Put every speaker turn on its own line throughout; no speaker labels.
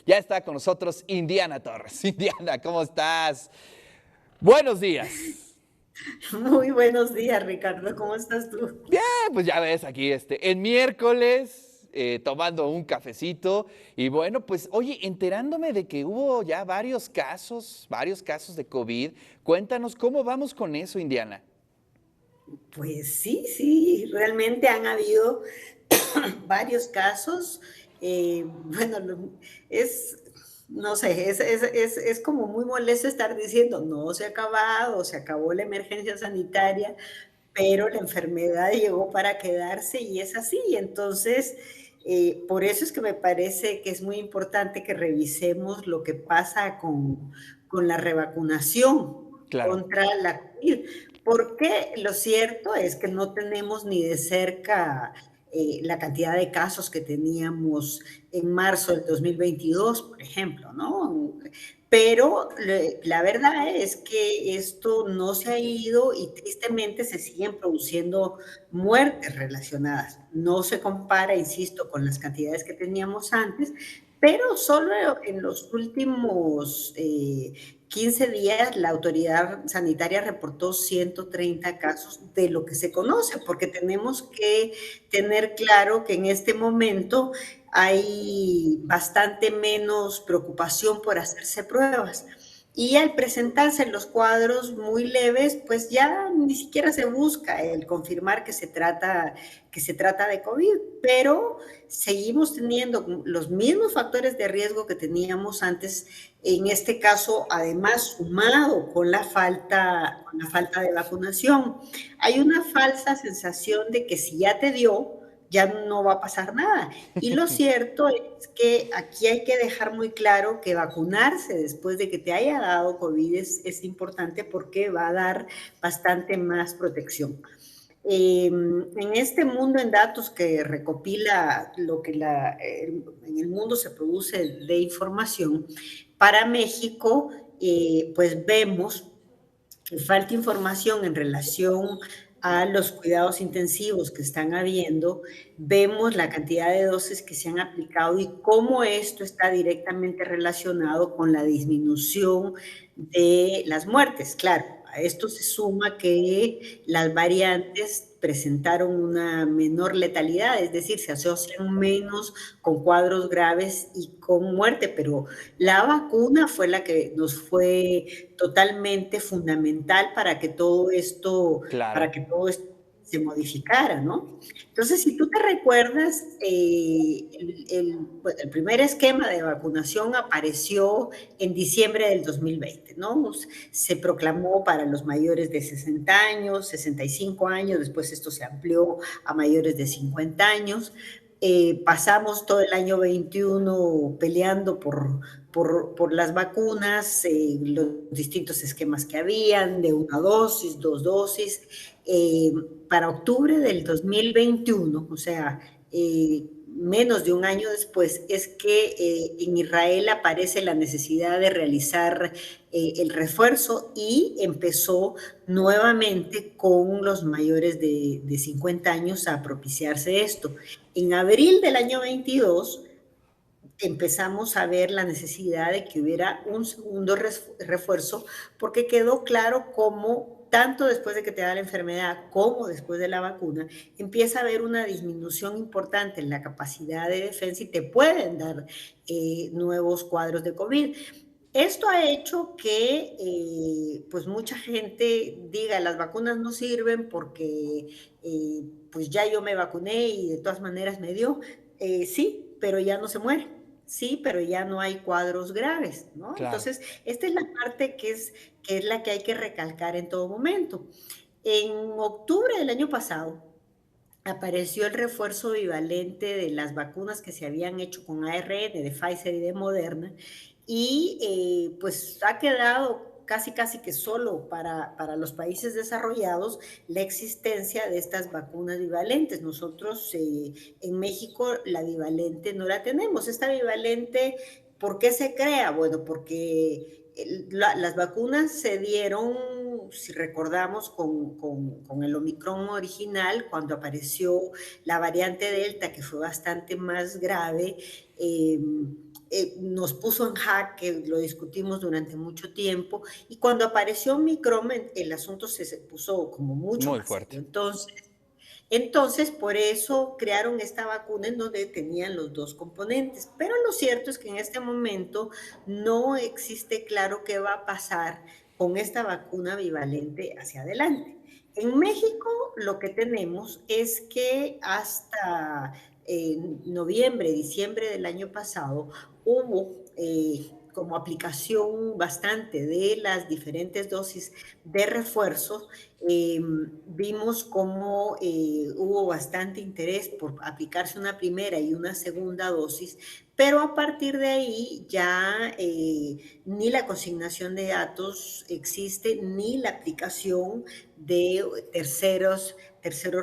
Ya está con nosotros Indiana Torres. Indiana, ¿cómo estás? Buenos días.
Muy buenos días, Ricardo. ¿Cómo estás tú?
Bien, pues ya ves aquí, en miércoles, tomando un cafecito. Y bueno, pues oye, enterándome de que hubo ya varios casos de COVID. Cuéntanos cómo vamos con eso, Indiana.
Pues sí, sí, realmente han habido varios casos. Bueno, es, no sé, es como muy molesto estar diciendo, no se ha acabado, se acabó la emergencia sanitaria, pero la enfermedad llegó para quedarse y es así. Entonces, por eso es que me parece que es muy importante que revisemos lo que pasa con la revacunación
Claro.
contra la COVID, porque lo cierto es que no tenemos ni de cerca la cantidad de casos que teníamos en marzo del 2022, por ejemplo, ¿no? Pero la verdad es que esto no se ha ido y tristemente se siguen produciendo muertes relacionadas. No se compara, insisto, con las cantidades que teníamos antes, pero solo en los últimos 15 días la autoridad sanitaria reportó 130 casos de lo que se conoce, porque tenemos que tener claro que en este momento hay bastante menos preocupación por hacerse pruebas. Y al presentarse los cuadros muy leves, pues ya ni siquiera se busca el confirmar que se trata de COVID, pero seguimos teniendo los mismos factores de riesgo que teníamos antes, en este caso, además, sumado con la falta de vacunación. Hay una falsa sensación de que si ya te dio, ya no va a pasar nada. Y lo cierto es que aquí hay que dejar muy claro que vacunarse después de que te haya dado COVID es importante porque va a dar bastante más protección. En este mundo en datos que recopila lo que en el mundo se produce de información, para México, pues vemos que falta información en relación a los cuidados intensivos que están habiendo, vemos la cantidad de dosis que se han aplicado y cómo esto está directamente relacionado con la disminución de las muertes. Claro, a esto se suma que las variantes presentaron una menor letalidad, es decir, se asocian menos con cuadros graves y con muerte, pero la vacuna fue la que nos fue totalmente fundamental
Claro.
para que todo esto se modificara, ¿no? Entonces, si tú te recuerdas, pues, el primer esquema de vacunación apareció en diciembre del 2020, ¿no? Se proclamó para los mayores de 60 años, 65 años, después esto se amplió a mayores de 50 años. Pasamos todo el año 21 peleando por las vacunas, los distintos esquemas que habían, de una dosis, dos dosis. Eh, para octubre del 2021, o sea, menos de un año después, es que en Israel aparece la necesidad de realizar el refuerzo y empezó nuevamente con los mayores de 50 años a propiciarse esto. En abril del año 22 empezamos a ver la necesidad de que hubiera un segundo refuerzo porque quedó claro cómo tanto después de que te da la enfermedad como después de la vacuna, empieza a haber una disminución importante en la capacidad de defensa y te pueden dar nuevos cuadros de COVID. Esto ha hecho que pues mucha gente diga las vacunas no sirven porque pues ya yo me vacuné y de todas maneras me dio. Sí, pero ya no se muere. Sí, pero ya no hay cuadros graves, ¿no?
Claro.
Entonces, esta es la parte que es la que hay que recalcar en todo momento. En octubre del año pasado, apareció el refuerzo bivalente de las vacunas que se habían hecho con ARN de Pfizer y de Moderna y pues ha quedado casi que solo para los países desarrollados la existencia de estas vacunas bivalentes. Nosotros en México la bivalente no la tenemos. Esta bivalente, ¿por qué se crea? Bueno, porque las vacunas se dieron, si recordamos, con el Omicron original, cuando apareció la variante Delta, que fue bastante más grave, nos puso en jaque, lo discutimos durante mucho tiempo, y cuando apareció Omicron, el asunto se puso como mucho
Muy
más serio.
fuerte.
Entonces, por eso crearon esta vacuna en donde tenían los dos componentes. Pero lo cierto es que en este momento no existe claro qué va a pasar con esta vacuna bivalente hacia adelante. En México lo que tenemos es que hasta noviembre, diciembre del año pasado hubo como aplicación bastante de las diferentes dosis de refuerzos. Vimos cómo hubo bastante interés por aplicarse una primera y una segunda dosis, pero a partir de ahí ya ni la consignación de datos existe, ni la aplicación de terceros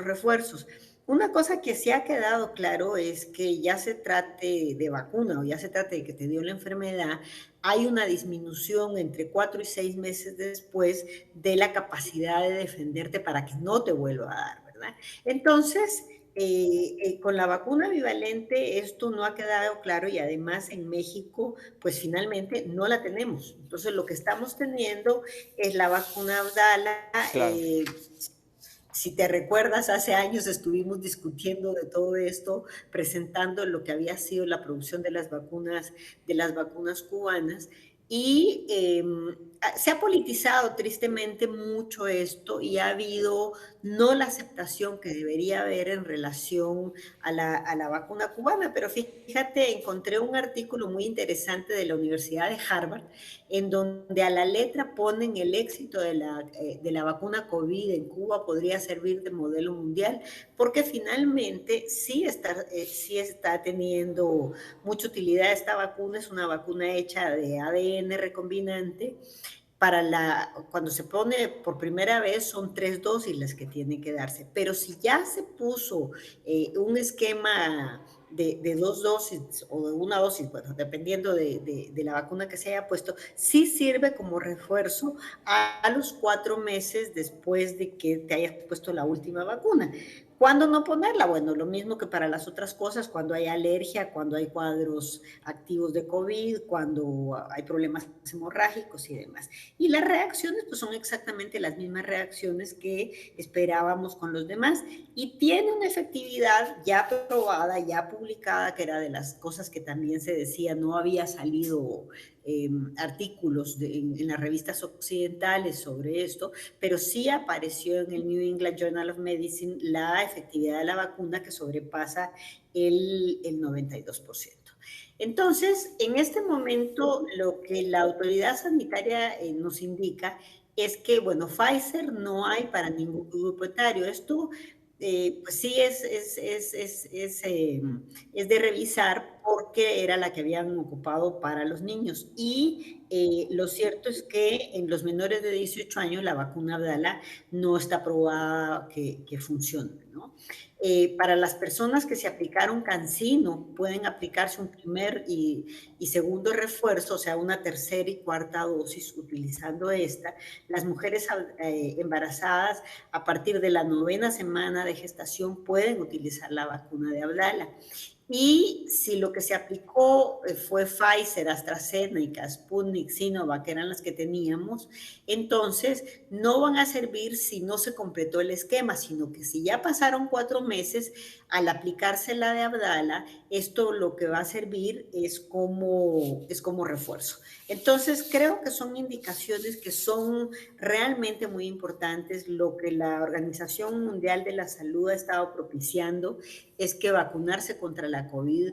refuerzos. Una cosa que sí ha quedado claro es que ya se trate de vacuna o ya se trate de que te dio la enfermedad, hay una disminución entre 4 y 6 meses después de la capacidad de defenderte para que no te vuelva a dar, ¿verdad? Entonces, con la vacuna bivalente esto no ha quedado claro y además en México, pues finalmente no la tenemos. Entonces, lo que estamos teniendo es la vacuna Abdala.
Claro.
Si te recuerdas, hace años estuvimos discutiendo de todo esto, presentando lo que había sido la producción de las vacunas cubanas, y se ha politizado tristemente mucho esto y ha habido no la aceptación que debería haber en relación a la vacuna cubana. Pero fíjate, encontré un artículo muy interesante de la Universidad de Harvard en donde a la letra ponen el éxito de la vacuna COVID en Cuba podría servir de modelo mundial, porque finalmente sí está teniendo mucha utilidad esta vacuna. Es una vacuna hecha de ADN recombinante. Cuando se pone por primera vez son 3 dosis las que tienen que darse, pero si ya se puso un esquema de 2 dosis o de una dosis, bueno, dependiendo de la vacuna que se haya puesto, sí sirve como refuerzo a los 4 meses después de que te hayas puesto la última vacuna. ¿Cuándo no ponerla? Bueno, lo mismo que para las otras cosas, cuando hay alergia, cuando hay cuadros activos de COVID, cuando hay problemas hemorrágicos y demás. Y las reacciones pues son exactamente las mismas reacciones que esperábamos con los demás, y tiene una efectividad ya probada, ya publicada, que era de las cosas que también se decía, no había salido artículos en las revistas occidentales sobre esto, pero sí apareció en el New England Journal of Medicine la efectividad de la vacuna que sobrepasa el 92%. Entonces, en este momento, lo que la autoridad sanitaria nos indica es que, bueno, Pfizer no hay para ningún grupo etario. Esto, pues sí, es de revisar porque era la que habían ocupado para los niños. Y lo cierto es que en los menores de 18 años la vacuna Abdala no está probada que funcione, ¿no? Para las personas que se aplicaron CanSino, pueden aplicarse un primer y segundo refuerzo, o sea, una tercera y cuarta dosis utilizando esta. Las mujeres embarazadas a partir de la 9ª semana de gestación pueden utilizar la vacuna de Abdala. Y si lo que se aplicó fue Pfizer, AstraZeneca, Sputnik, Sinovac, que eran las que teníamos, entonces no van a servir si no se completó el esquema, sino que si ya pasaron 4 meses, al aplicarse la de Abdala, esto lo que va a servir es como refuerzo. Entonces, creo que son indicaciones que son realmente muy importantes. Lo que la Organización Mundial de la Salud ha estado propiciando es que vacunarse contra la COVID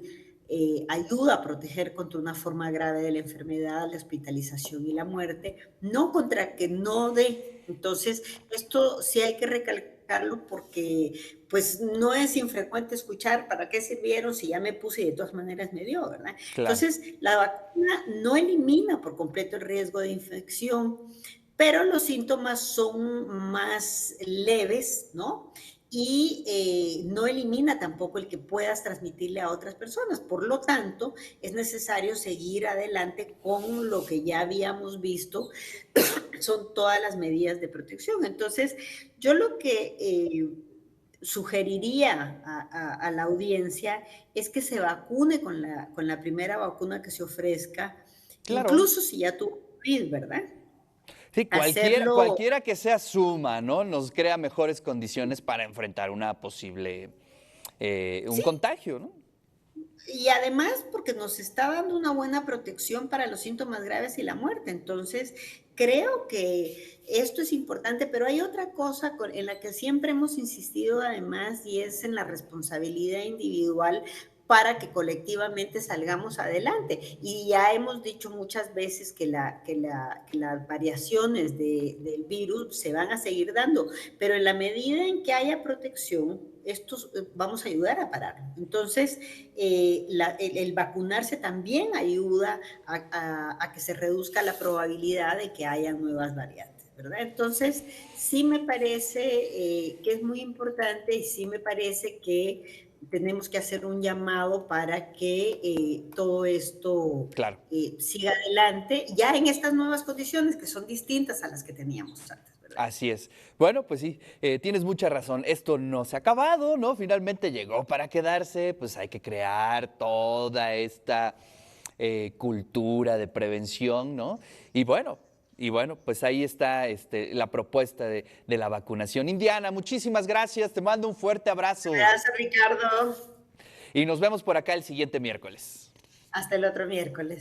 ayuda a proteger contra una forma grave de la enfermedad, la hospitalización y la muerte, no contra que no dé. Entonces, esto sí hay que recalcarlo porque pues no es infrecuente escuchar para qué sirvieron si ya me puse y de todas maneras me dio, ¿verdad?
Claro.
Entonces, la vacuna no elimina por completo el riesgo de infección, pero los síntomas son más leves, ¿no? Y no elimina tampoco el que puedas transmitirle a otras personas. Por lo tanto, es necesario seguir adelante con lo que ya habíamos visto, son todas las medidas de protección. Entonces, yo lo que sugeriría a la audiencia es que se vacune con la primera vacuna que se ofrezca,
Claro.
incluso si ya tuvo COVID, ¿verdad?
Sí, cualquiera,
Hacerlo.
cualquiera que sea suma, ¿no? Nos crea mejores condiciones para enfrentar una posible, un
Sí,
contagio, ¿no?
y además porque nos está dando una buena protección para los síntomas graves y la muerte. Entonces, creo que esto es importante, pero hay otra cosa en la que siempre hemos insistido además y es en la responsabilidad individual para que colectivamente salgamos adelante. Y ya hemos dicho muchas veces que las variaciones del virus se van a seguir dando, pero en la medida en que haya protección, estos vamos a ayudar a pararlo. Entonces, el vacunarse también ayuda a que se reduzca la probabilidad de que haya nuevas variantes, ¿verdad? Entonces, sí me parece que es muy importante y sí me parece que tenemos que hacer un llamado para que todo esto
Claro.
siga adelante, ya en estas nuevas condiciones que son distintas a las que teníamos antes, ¿verdad?
Así es. Bueno, pues sí, tienes mucha razón. Esto no se ha acabado, ¿no? Finalmente llegó para quedarse, pues hay que crear toda esta cultura de prevención, ¿no? Y bueno, pues ahí está la propuesta de la vacunación. Indiana, muchísimas gracias, te mando un fuerte abrazo
Gracias, Ricardo.
y nos vemos por acá el siguiente miércoles.
Hasta el otro miércoles.